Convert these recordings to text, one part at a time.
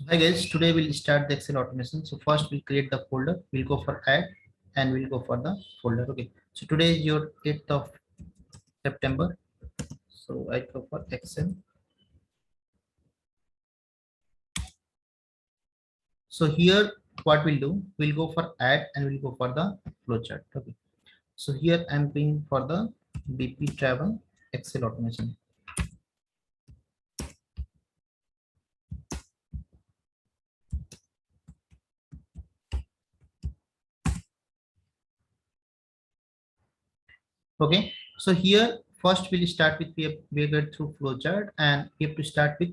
Hi guys, today we'll start the Excel automation. So first we'll create the folder, we'll go for add and we'll go for the folder. Okay, so today is your 8th of September. So I go for Excel. So here what we'll do, we'll go for add and we'll go for the flowchart. Okay, so here I'm going for the BP travel Excel automation. Okay, so here first we'll start with we get through flowchart and we have to start with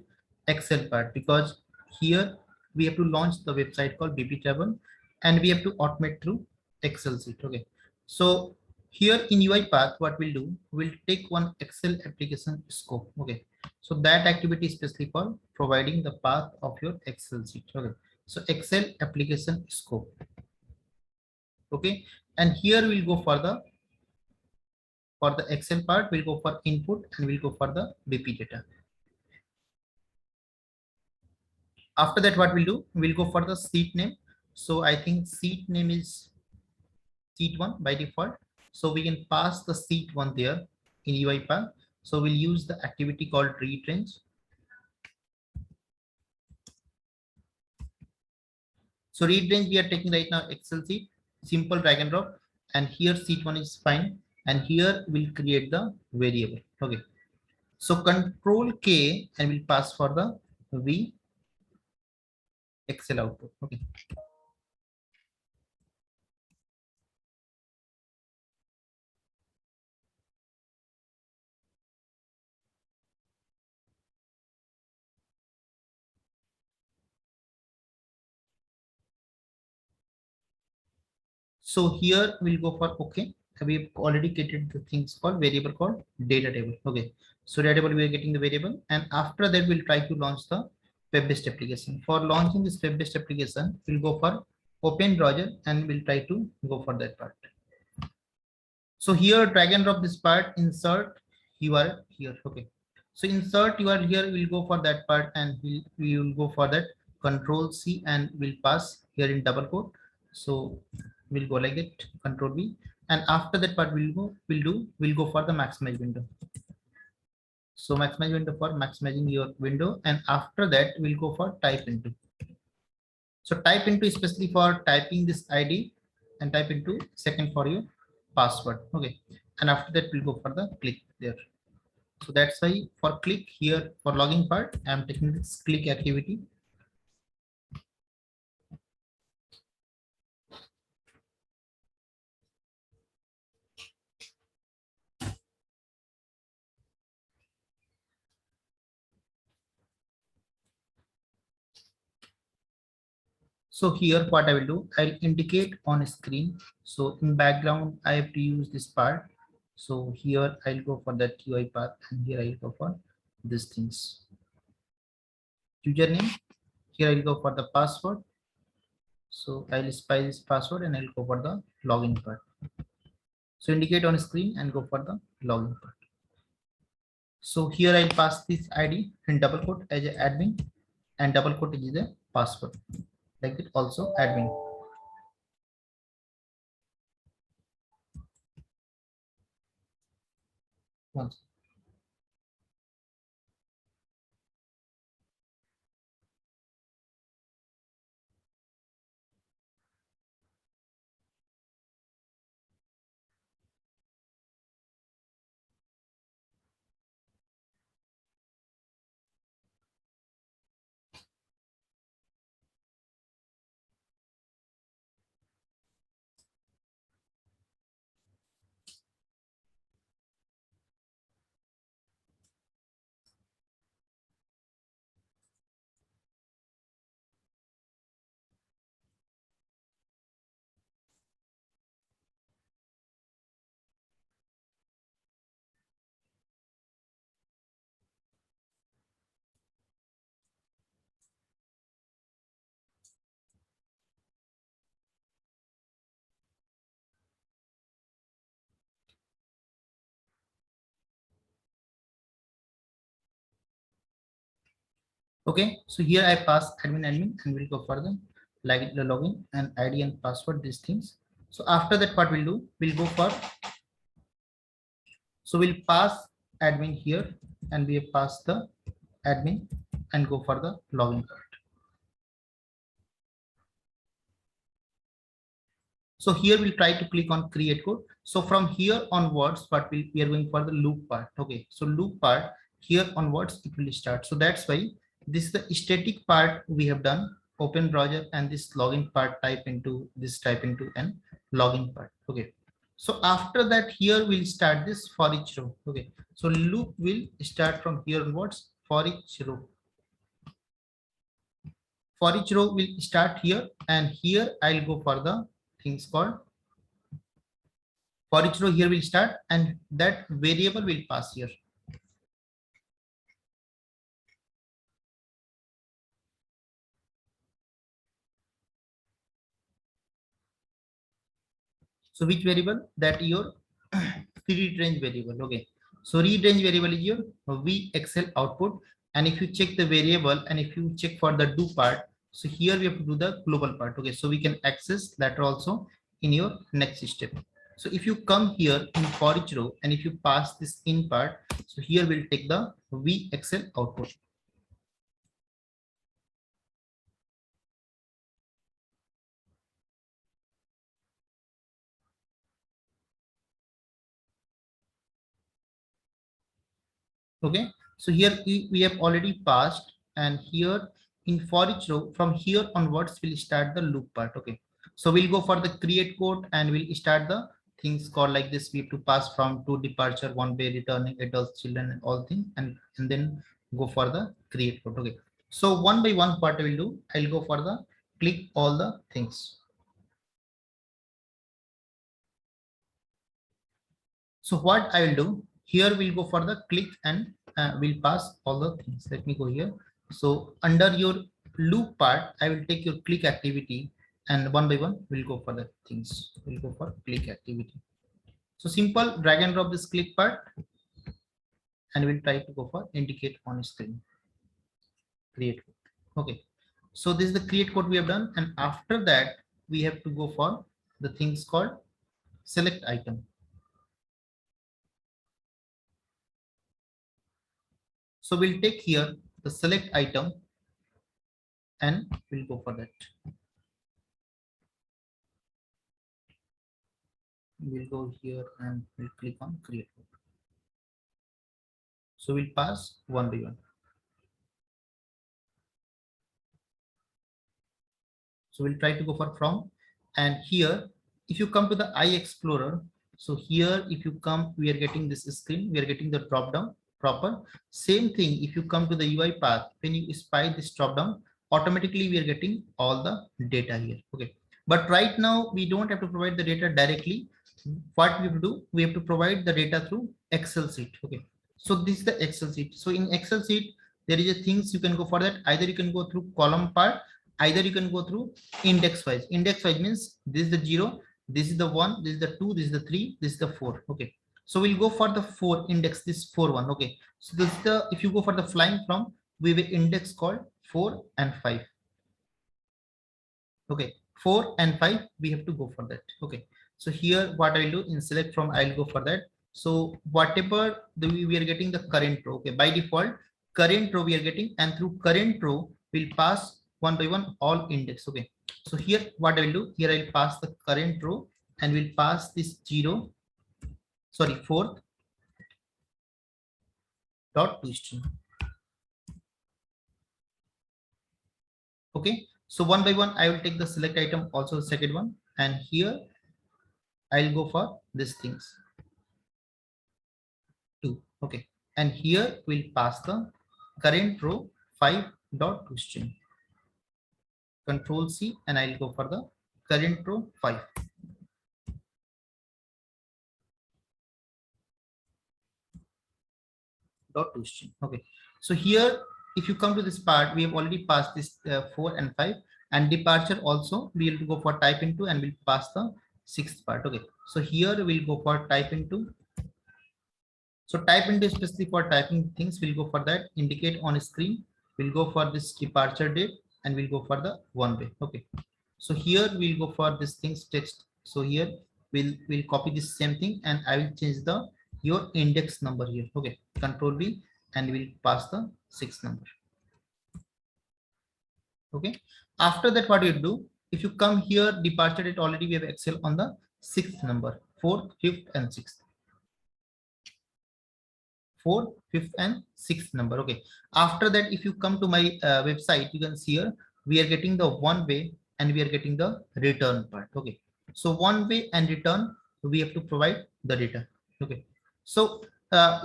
Excel part because here we have to launch the website called BP Travel and we have to automate through Excel sheet. Okay, so here in UiPath, what we'll do, we'll take one Excel application scope. Okay, so that activity is specifically for providing the path of your Excel sheet. Okay, so Excel application scope. Okay, and here we'll go for the Excel part, we'll go for input and we'll go for the BP data. After that, what we'll do, we'll go for the sheet name. So I think sheet name is sheet one by default. So we can pass the sheet one there in UiPath. So we'll use the activity called read range. So read range we are taking right now Excel sheet, simple drag and drop, and here sheet one is fine. And here we'll create the variable. Okay. So control K and we'll pass for the V Excel output. Okay. So here we'll go for okay. We've already created the things called variable called data table. Okay. So data table we are getting the variable, and after that we'll try to launch the web-based application. For launching this web-based application, we'll go for open browser and we'll try to go for that part. So here drag and drop this part, insert you are here. Okay. So insert you are here, we'll go for that part and we will go for that control C and we'll pass here in double quote. So we'll go like that, control V, and after that part we'll go for the maximize window. So maximize window for maximizing your window, and after that we'll go for type into. So type into especially for typing this ID and type into second for your password. Okay, and after that we'll go for the click there. So that's why for click here for logging part I'm taking this click activity. So here what I will do, I'll indicate on screen. So in background, I have to use this part. So here I'll go for that UiPath and here I'll go for these things. Username, here I'll go for the password. So I'll spy this password and I'll go for the login part. So indicate on screen and go for the login part. So here I'll pass this ID in double quote as an admin and double quote is the password. Like it also admin. Once. Okay, so here I pass admin and we'll go further like the login and ID and password, these things. So after that, what we'll do, we'll go for, so we'll pass admin here and we pass the admin and go for the login part. So here we'll try to click on create code. So from here onwards, what we are going for the loop part. Okay, so loop part here onwards it will start. So that's why this is the static part we have done. Open browser and this login part type into and login part. Okay. So after that, here we'll start this for each row. Okay. So loop will start from here onwards for each row. For each row will start here and here I'll go for the things called for each row. Here will start and that variable will pass here. So which variable? That your read range variable. Okay. So read range variable is your VXL output. And if you check the variable and if you check for the do part, so here we have to do the global part. Okay. So we can access that also in your next step. So if you come here in for each row and if you pass this in part, so here we'll take the VXL output. Okay, so here we have already passed and here in for each row from here onwards we'll start the loop part. Okay, so we'll go for the create code and we'll start the things called like this. We have to pass from to departure, one way returning adults, children and all things, and then go for the create code. Okay, so one by one part I will do. I'll go for the click all the things. So what I will do here, we'll go for the click and we'll pass all the things. Let me go here. So under your loop part, I will take your click activity and one by one we'll go for the things. We'll go for click activity. So simple drag and drop this click part and we'll try to go for indicate on screen. Create code. Okay. So this is the create code we have done. And after that, we have to go for the things called select item. So we'll take here the select item and we'll go for that. We'll go here and we'll click on create code. So we'll pass one by one. So we'll try to go for from, and here if you come to the eye explorer, so here if you come, we are getting this screen, we are getting the drop down proper. Same thing if you come to the UiPath, when you spy this drop down, automatically we are getting all the data here. Okay, but right now we don't have to provide the data directly. What we have to do, we have to provide the data through Excel sheet. Okay, so this is the Excel sheet. So in Excel sheet there is a things you can go for that. Either you can go through column part, either you can go through index wise. Index wise means this is the 0, this is the 1, this is the 2, this is the 3, this is the 4. Okay, so we'll go for the 4 index, this 4 one. Okay, so this is the, if you go for the flying from, we will index called 4 and 5. Okay, 4 and 5 we have to go for that. Okay, so here what I'll do in select from, I'll go for that. So whatever we are getting the current row. Okay, by default current row we are getting, and through current row we'll pass one by one all index. Okay, so here what I will do, here I'll pass the current row and we'll pass this 0, sorry, 4th dot to string. Okay, so one by one I will take the select item, also the second one, and here I'll go for these things 2. Okay, and here we'll pass the current row 5 dot to string. Control C and I'll go for the current row 5 dot to string. Okay, so here if you come to this part, we have already passed this 4 and 5, and departure also we will go for type into and we'll pass the 6th part. Okay, so here we'll go for type into. So type into, especially for typing things, we'll go for that indicate on screen we'll go for this departure date and we'll go for the one way. Okay, so here we'll go for this things text. So here we'll copy this same thing and I will change the your index number here. Okay, control V, and we'll pass the 6th number. Okay, after that what you do, if you come here departure date, already we have Excel on the 6th number, 4th, 5th and 6th. 4th, 5th and 6th number. Okay, after that if you come to my website, you can see here we are getting the one way and we are getting the return part. Okay, so one way and return, we have to provide the data. Okay, so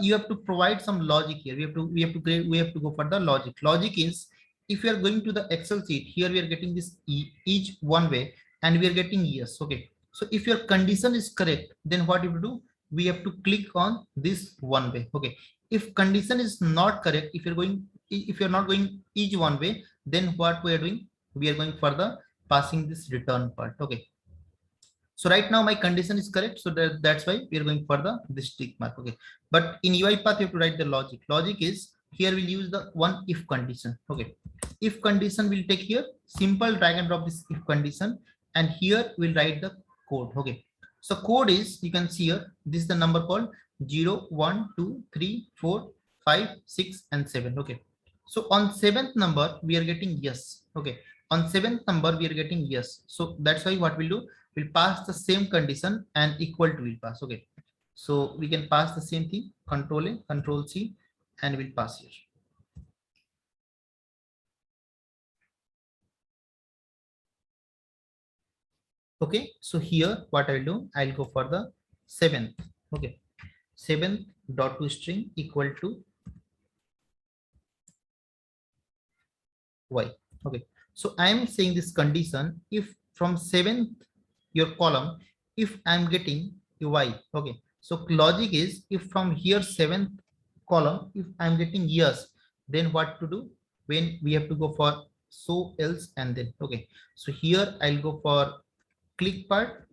you have to provide some logic here. We have to go for the logic is, if you are going to the Excel sheet, here we are getting this each one way and we are getting yes. Okay, so if your condition is correct, then what you do, we have to click on this one way. Okay, if condition is not correct, if you're not going each one way, then what we are doing, we are going for the passing this return part. Okay, so right now my condition is correct, so that's why we are going for the this tick mark. Okay, but in UiPath you have to write the logic is, here we'll use the one if condition. Okay, if condition will take here, simple drag and drop this if condition, and here we'll write the code. Okay, so code is, you can see here, this is the number called 0 1 2 3 4 5 6 and 7. Okay, so on 7th number we are getting yes. Okay, on 7th number we are getting yes, so that's why what we'll do, we'll pass the same condition and equal to will pass. Okay, so we can pass the same thing, control A, control C, and we'll pass here. Okay, so here what I'll do, I'll go for the 7th. Okay, 7th dot to string equal to y. Okay, so I am saying this condition, if from 7th your column, if I'm getting y. Okay, so logic is, if from here 7th column, if I'm getting yes, then what to do, when we have to go for so else and then. Okay, so here I'll go for click part,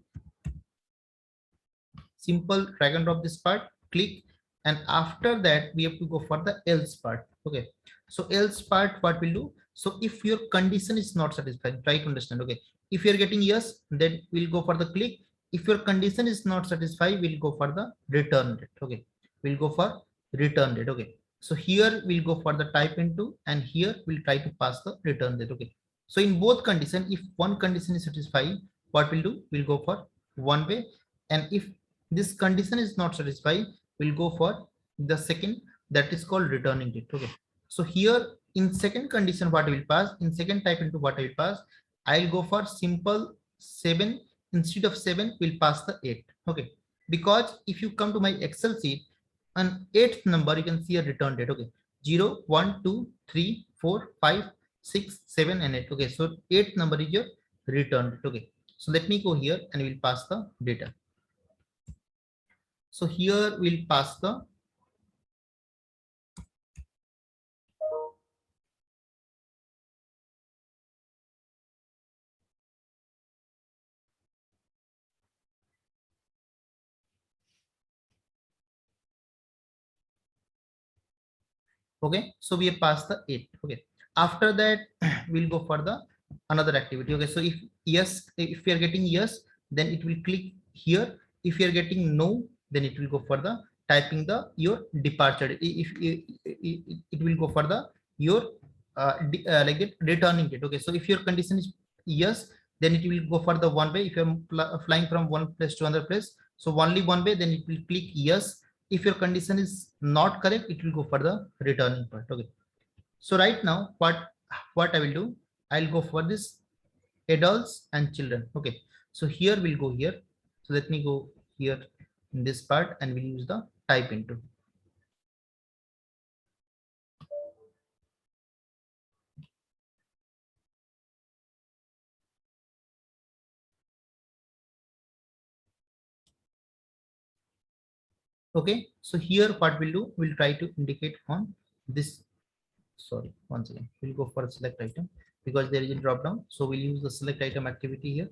simple drag and drop this part, click, and after that we have to go for the else part. Okay, so else part, what we'll do, so if your condition is not satisfied, try to understand. Okay, if you're getting yes, then we'll go for the click. If your condition is not satisfied, we'll go for the return rate. Okay, we'll go for return rate. Okay, so here we'll go for the type into, and here we'll try to pass the return rate. Okay, so in both condition, if one condition is satisfied, what we'll do, we'll go for one way, and if this condition is not satisfied, we'll go for the second, that is called returning it. Okay, so here in second condition, what I will pass, in second type into what I will pass, I'll go for simple 7, instead of 7 we'll pass the 8. Okay, because if you come to my Excel sheet, on 8th number you can see a return date. Okay, 0 1 2 3 4 5 6 7 and 8. Okay, so 8th number is your return date. Okay, so let me go here and we'll pass the data. So here we'll pass the okay, so we have passed the 8. Okay, after that we'll go for the another activity. Okay, so if yes, if we are getting yes, then it will click here. If you are getting no, then it will go for the typing the your departure. If it will go for the your like it returning it. Okay, so if your condition is yes, then it will go for the one way. If you're flying from one place to another place, so only one way, then it will click yes. If your condition is not correct, it will go for the returning part. Okay, so right now what I will do, I'll go for this adults and children. Okay, so here we'll go here, so let me go here in this part and we'll use the type into. Okay, so here what we'll do, we'll try to indicate on this, sorry, once again we'll go for a select item, because there is a drop down, so we'll use the select item activity here.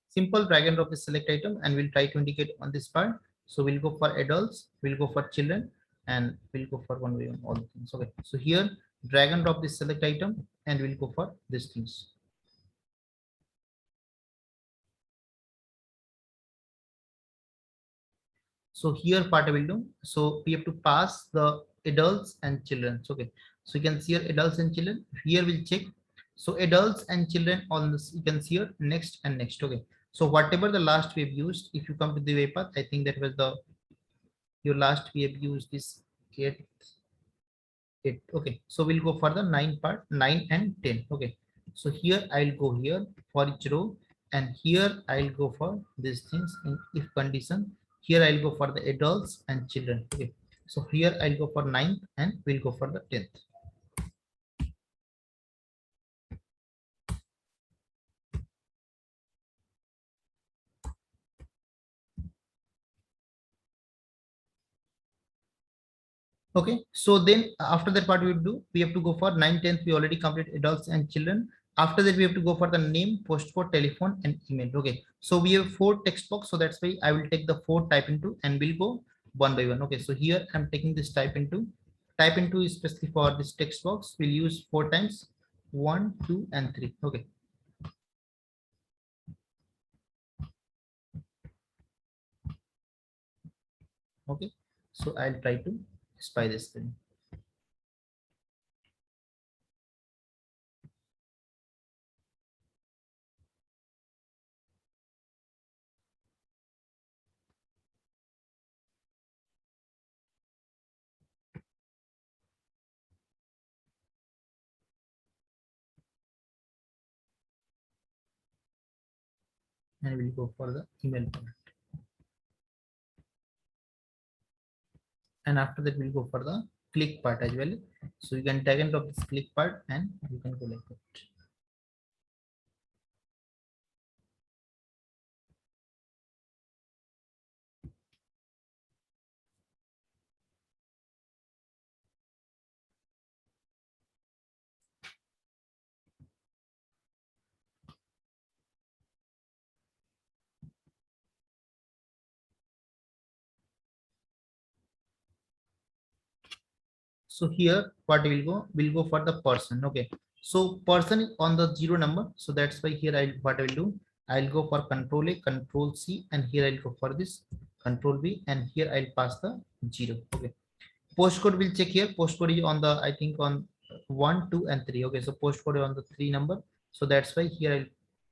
Simple drag and drop the select item and we'll try to indicate on this part. So we'll go for adults, we'll go for children, and we'll go for one by one all the things. Okay, so here drag and drop this select item and we'll go for these things. So here part I will do. So we have to pass the adults and children. Okay. So you can see here adults and children. Here we'll check. So adults and children on this, you can see here next and next. Okay. So whatever the last we have used, if you come to the UiPath, I think that was the your last we have used this get it. Okay. So we'll go for the 9 part, 9 and 10. Okay. So here I'll go here for each row, and here I'll go for these things in if condition. Here I'll go for the adults and children. Okay. So here I'll go for 9th and we'll go for the 10th. Okay, so then after that, what we would do, we have to go for 9, 10th. We already completed adults and children. After that, we have to go for the name, postcode, telephone, and email. Okay, so we have 4 text box, so that's why I will take the 4 type into and we'll go one by one. Okay, so here I'm taking this type into. Type into is specifically for this text box. We'll use 4 times 1, 2, and 3. Okay. Okay, so I'll try to spy this thing. And we'll go for the email part. And after that, we'll go for the click part as well. So you can tag and drop this click part and you can go like that. So here what we'll go for the person. Okay, so person is on the 0 number, so that's why here I will do, I'll go for control A, control C, and here I'll go for this control B, and here I'll pass the 0. Okay, postcode will check here. Postcode is on the, I think on 1, 2, and 3. Okay, so postcode is on the 3 number, so that's why here I'll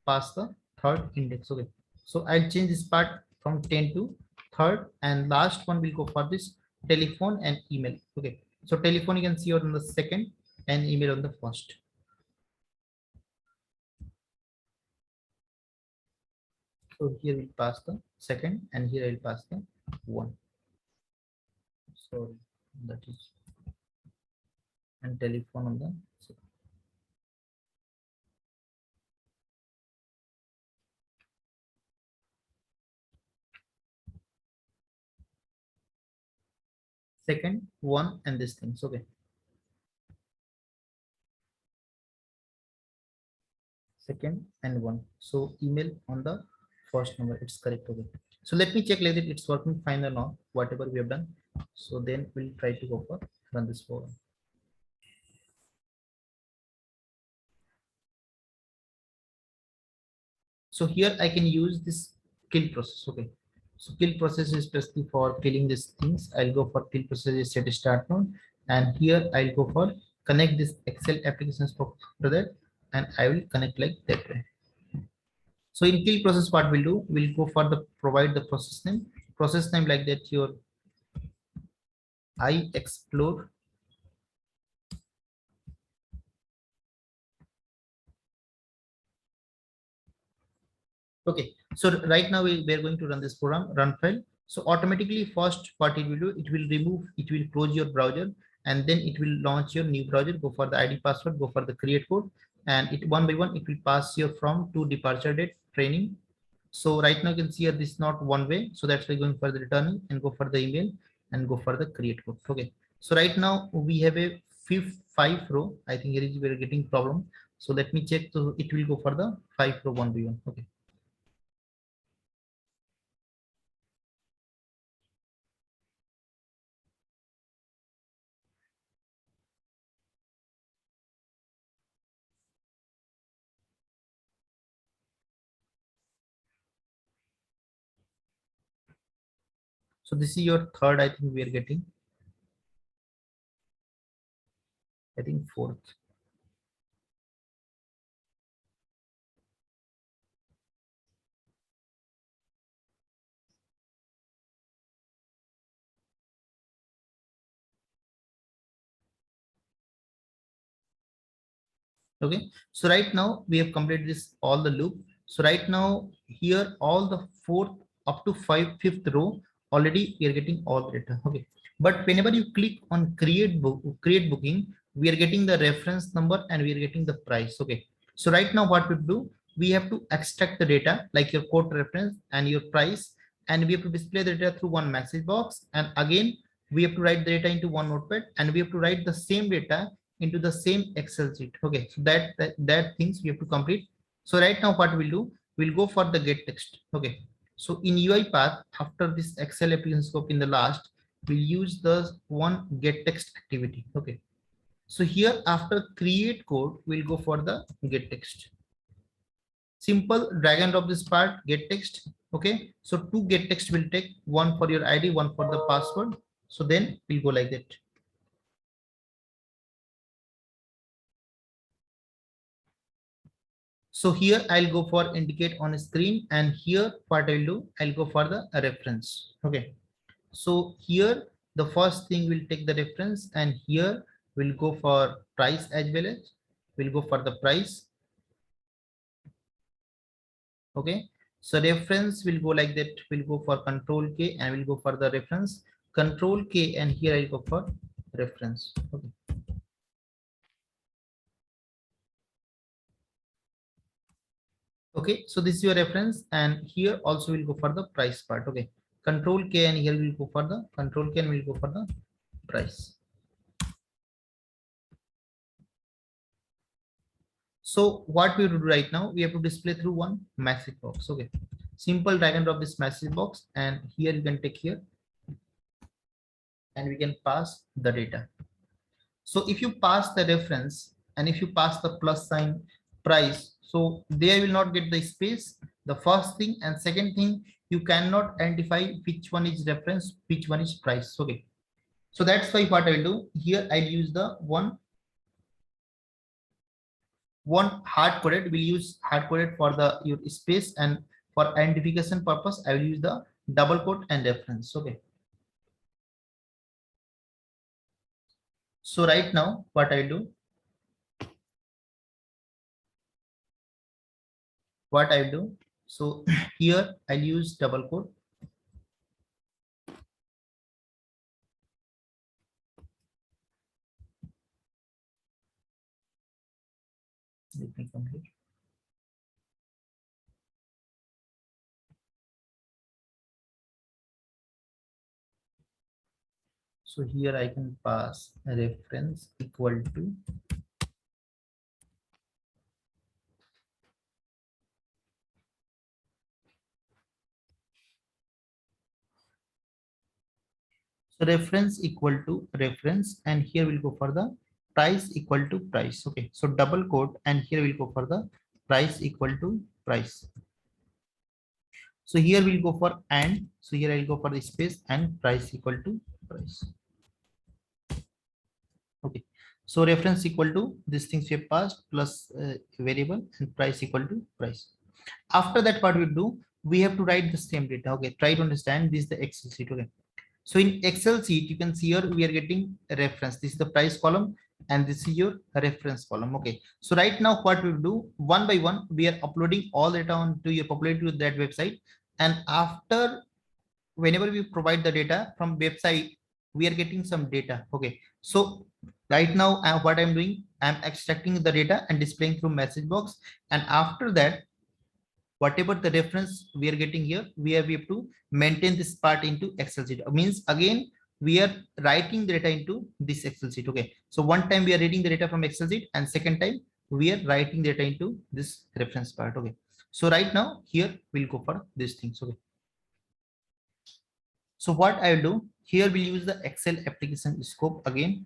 pass the third index. Okay, so I'll change this part from 10 to third, and last one will go for this telephone and email. Okay, so telephone you can see on the second and email on the first. So here we'll pass the second and here I'll pass the one. So that is, and telephone on the second one and this things. Okay, second and one. So email on the first number, it's correct. Okay, so let me check whether it's working fine or not, whatever we have done. So then we'll try to go for run this program. So here I can use this kill process. Okay, so kill process is specifically for killing these things. I'll go for kill process is set start node, and here I'll go for connect this Excel applications to that, and I will connect like that way. So in kill process, what we'll do, we'll go for the provide the process name like that, your I explore. Okay, so right now we're going to run this program, run file. So automatically first what it will do, it will close your browser, and then it will launch your new browser, go for the ID password, go for the create code, and it one by one, it will pass your from to departure date training. So right now you can see here this is not one way. So that's why going for the returning and go for the email and go for the create code. Okay. So right now we have a five row. I think here is we're getting problem. So let me check. So it will go for the 5 row one by one. Okay. So this is your third, I think we are getting, I think fourth. Okay, so right now we have completed this all the loop. So right now here all the fourth up to fifth row already we are getting all the data. Okay, but whenever you click on create booking, we are getting the reference number and we are getting the price. Okay, so right now what we do, we have to extract the data like your code reference and your price, and we have to display the data through one message box, and again we have to write the data into one notepad, and we have to write the same data into the same Excel sheet. Okay, so that things we have to complete. So right now what we'll do, we'll go for the get text. Okay, so in UiPath, after this Excel application scope in the last, we'll use the one get text activity. Okay, so here after create code, we'll go for the get text. Simple drag and drop this part, get text. Okay, so two get text will take, one for your ID, one for the password. So then we'll go like that. So here I'll go for indicate on screen, and here what I'll do, I'll go for the reference. Okay, so here the first thing will take the reference, and here we'll go for price as well as we'll go for the price. Okay, so reference will go like that, we'll go for control K and we'll go for the reference, control K, and here I'll go for reference. Okay. Okay, so this is your reference, and here also we'll go for the price part. Okay, control K, and here we'll go for the control K and we'll go for the price. So what we do right now, we have to display through one message box. Okay, simple drag and drop this message box, and here you can take here and we can pass the data. So if you pass the reference and if you pass the plus sign price, so they will not get the space, the first thing, and second thing, you cannot identify which one is reference, which one is price. Okay, so that's why what I will do here, I'll use the one hard coded. We'll use hard coded for the your space, and for identification purpose I will use the double quote and reference. Okay, so right now what I do, so here I'll use double quote. Let me complete. So here I can pass a reference equal to reference equal to reference, and here we'll go for the price equal to price. Okay, so double quote, and here we'll go for the price equal to price. So here we'll go for and, so here I'll go for the space and price equal to price. Okay, so reference equal to these things we have passed plus variable, and price equal to price. After that, what we do, we have to write the same data. Okay, try to understand this is the Excel sheet. Okay, so in Excel sheet you can see here we are getting a reference. This is the price column and this is your reference column. Okay, so right now what we do, one by one we are uploading all data onto your populated to that website, and after whenever we provide the data from website, we are getting some data. Okay, so right now what I'm doing, I'm extracting the data and displaying through message box, and after that whatever the reference we are getting here, we have to maintain this part into Excel sheet. Means again we are writing the data into this Excel sheet. Okay, so one time we are reading the data from Excel sheet, and second time we are writing data into this reference part. Okay, so right now here we'll go for these things. Okay, so what I'll do here, we'll use the Excel application scope again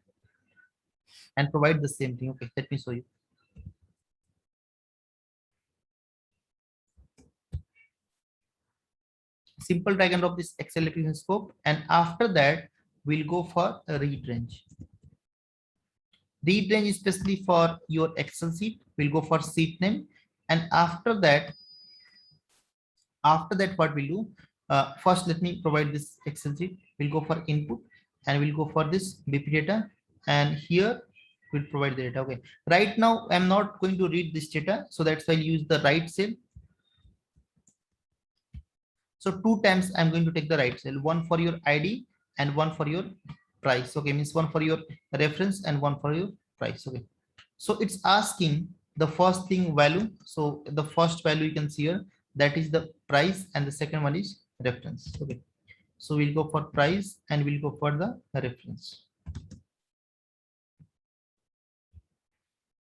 and provide the same thing. Okay, let me show you. simple drag and drop this Excel application scope, and after that we'll go for a read range. Read range is especially for your Excel sheet. We'll go for sheet name, and after that what we'll do, first let me provide this Excel sheet. We'll go for input and we'll go for this BP data, and here we'll provide the data. Okay, right now I'm not going to read this data, so that's why I'll use the right cell. So two times I'm going to take the right cell, one for your ID and one for your price. Okay, means one for your reference and one for your price. Okay, so it's asking the first thing value. So the first value you can see here, that is the price, and the second one is reference. Okay, so we'll go for price and we'll go for the reference.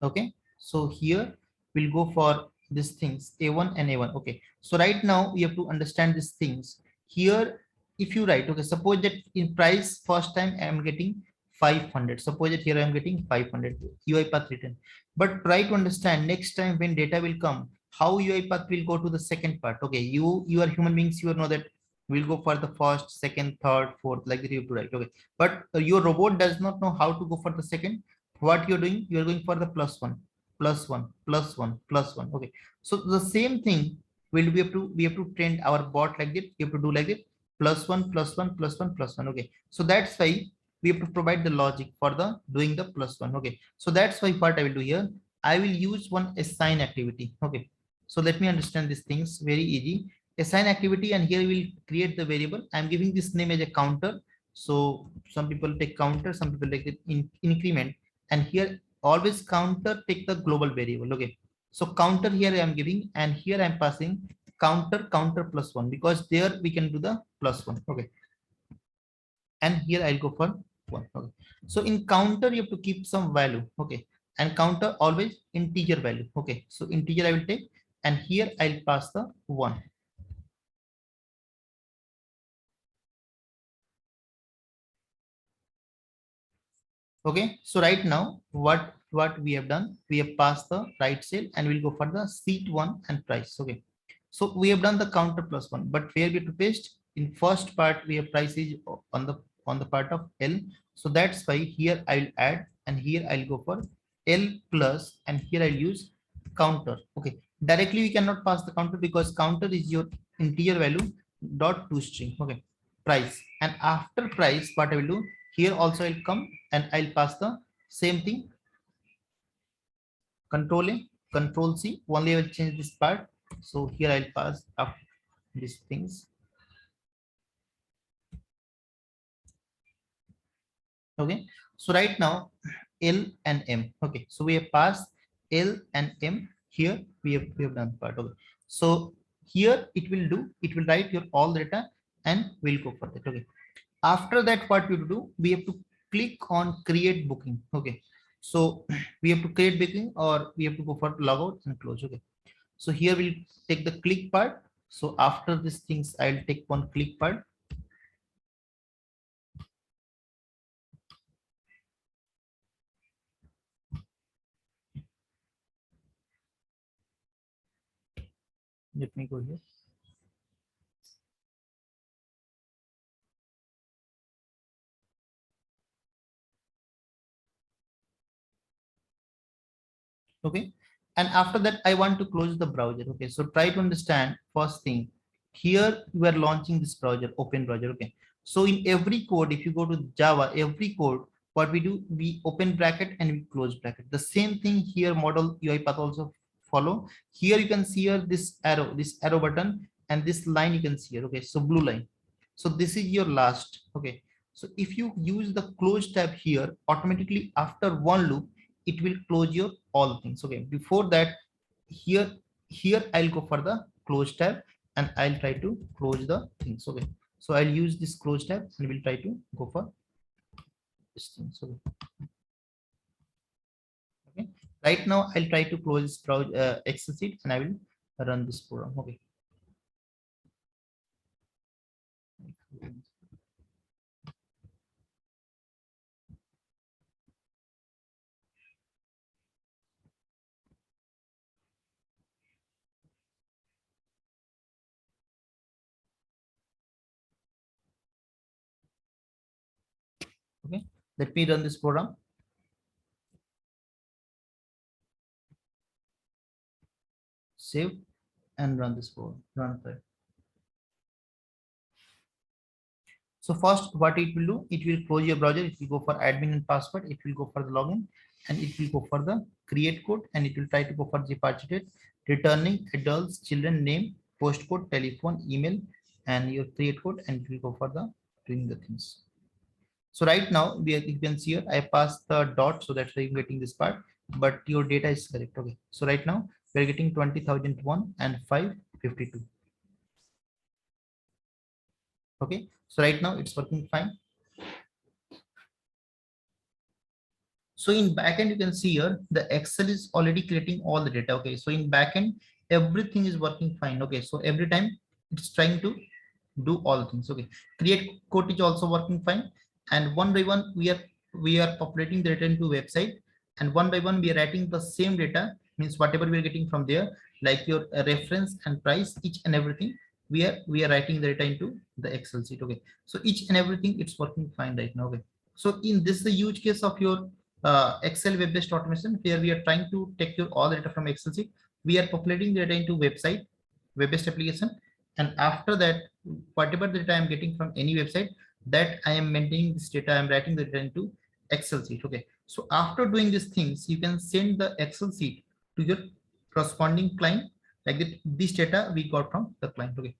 Okay, so here we'll go for these things A1 and A1. Okay, so right now we have to understand these things here. If you write, okay, suppose that in price first time I am getting 500, suppose that here I am getting 500 UiPath written, but try to understand next time when data will come, how UiPath will go to the second part. Okay, you are human beings, you know that we'll go for the first, second, third, fourth, like that you have to write. Okay, but your robot does not know how to go for the second. What you're doing, you're going for the plus one, plus one, plus one, plus one. Okay, so the same thing will we have to train our bot like that. We have to do like that, plus one, plus one, plus one, plus one. Okay, so that's why we have to provide the logic for the doing the plus one. Okay, so that's why what I will do here, I will use one assign activity. Okay, so let me understand these things very easy. Assign activity, and here we will create the variable. I'm giving this name as a counter. So some people take counter, some people take it in increment, and here always counter take the global variable. Okay, so counter here I am giving, and here I am passing counter plus one, because there we can do the plus one. Okay, and here I'll go for one. Okay, so in counter you have to keep some value. Okay, and counter always integer value. Okay, so integer I will take, and here I'll pass the one. Okay, so right now what we have done, we have passed the right cell and we'll go for the seat one and price. Okay, so we have done the counter plus one, but where we have to paste in first part, we have price is on the part of L. So that's why here I'll add, and here I'll go for L plus, and here I'll use counter. Okay, directly we cannot pass the counter because counter is your integer value dot to string. Okay, price, and after price what I will do, here also I'll come and I'll pass the same thing, control A, control C. Only I will change this part. So here I'll pass up these things. Okay, so right now L and M. Okay, so we have passed L and M. Here we have done part. Okay, so here it will write your all data and we'll go for that. Okay, after that what we do, we have to click on create booking. Okay, so we have to create booking, or we have to go for logout and close. Okay, so here we'll take the click part. So after these things I'll take one click part. Let me go here. Okay, and after that I want to close the browser. Okay, so try to understand first thing, here we are launching this browser, open browser. Okay, so in every code, if you go to Java, every code, what we do, we open bracket and we close bracket. The same thing here model UiPath also follow. Here you can see here this arrow button, and this line you can see here. Okay, so blue line, so this is your last. Okay, so if you use the close tab here, automatically after one loop it will close your all things. Okay, before that, here I'll go for the close tab and I'll try to close the things. Okay, so I'll use this close tab and we'll try to go for this thing. So okay, right now I'll try to close this Excel sheet and I will run this program. Okay, Let me run this program. Save and run this program. Run it. So first, what it will do, it will close your browser. It will go for admin and password. It will go for the login, and it will go for the create code, and it will try to go for the departure date, returning adults, children name, postcode, telephone, email, and your create code, and it will go for the doing the things. So right now you can see here I passed the dot, so that's why I'm getting this part, but your data is correct. Okay, so right now we're getting 20,001 and 552. Okay, so right now it's working fine. So in backend, you can see here the Excel is already creating all the data. Okay, so in backend, everything is working fine. Okay, so every time it's trying to do all things. Okay, create code is also working fine, and one by one we are populating the data into website, and one by one we are writing the same data, means whatever we are getting from there, like your reference and price, each and everything we are writing the data into the Excel sheet. Okay, so each and everything it's working fine right now. Okay, so in this the huge case of your Excel web-based automation, where we are trying to take your all the data from Excel sheet, we are populating the data into website, web-based application, and after that, whatever data I'm getting from any website, that I am maintaining this data, I'm writing the data into Excel sheet. Okay, so after doing these things, you can send the Excel sheet to your corresponding client, like that. This data we got from the client. Okay,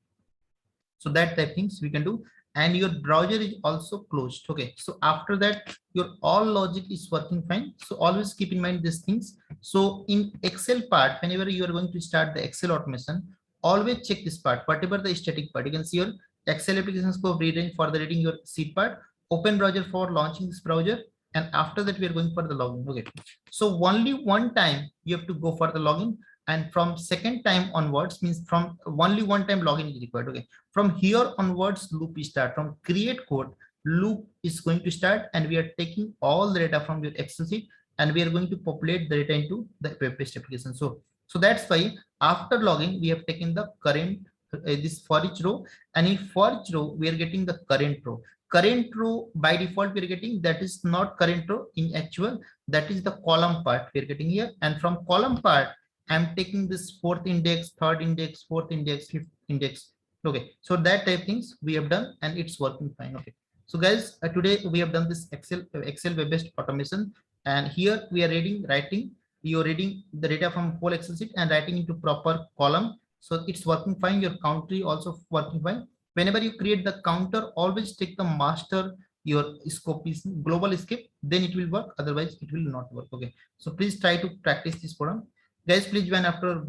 so that type things we can do, and your browser is also closed. Okay, so after that your all logic is working fine. So always keep in mind these things. So in Excel part, whenever you are going to start the Excel automation, always check this part, whatever the static part. You can see your Excel application scope reading for the reading your seed part, open browser for launching this browser, and after that we are going for the login. Okay, so only one time you have to go for the login, and from second time onwards, means from only one time login is required. Okay, from here onwards loop is start. From create code, loop is going to start, and we are taking all the data from your Excel sheet, and we are going to populate the data into the web-based application. So that's why after logging we have taken the current this for each row, and in for each row we are getting the current row. Current row by default we are getting, that is not current row in actual, that is the column part we are getting here, and from column part I'm taking this fourth index, third index, fourth index, fifth index. Okay, so that type things we have done, and it's working fine. Okay, so guys, today we have done this Excel web-based automation, and here we are writing. You're reading the data from whole Excel sheet and writing into proper column. So it's working fine. Your counter also working fine. Whenever you create the counter, always take the master. Your scope is global escape, then it will work. Otherwise, it will not work. Okay, so please try to practice this program. Guys, please join after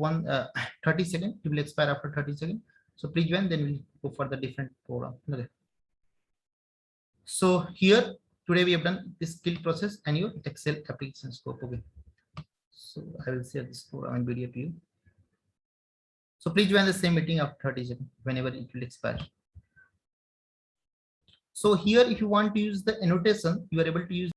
30 seconds. It will expire after 30 seconds. So please join, then we'll go for the different program. Okay. So here today we have done this skill process and your Excel application scope. Okay. So I will share this program and video to you. So please join the same meeting after 30 seconds whenever it will expire. So here, if you want to use the annotation, you are able to use